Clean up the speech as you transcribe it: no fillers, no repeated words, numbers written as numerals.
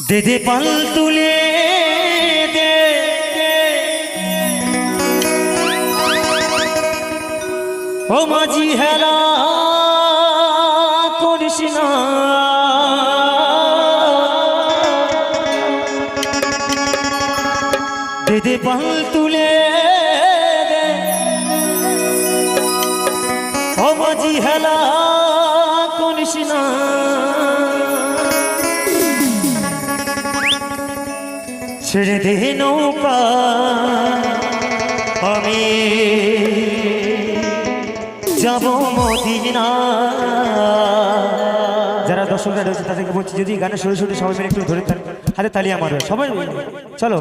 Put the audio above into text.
दे दे पल तुले दे ओ माझी हेला कोनिशिना दे दे पल तुले दे ओ माझी हेला कोनिशिना ছেড়ে দে নৌকা আমি যাব মদিনা। যারা দর্শকরা রয়েছে তাদেরকে বলছি যদি গানের সুরে সুরে সবাই মিলে একটু ধরে হাতে তালি আমার সবাই চলো।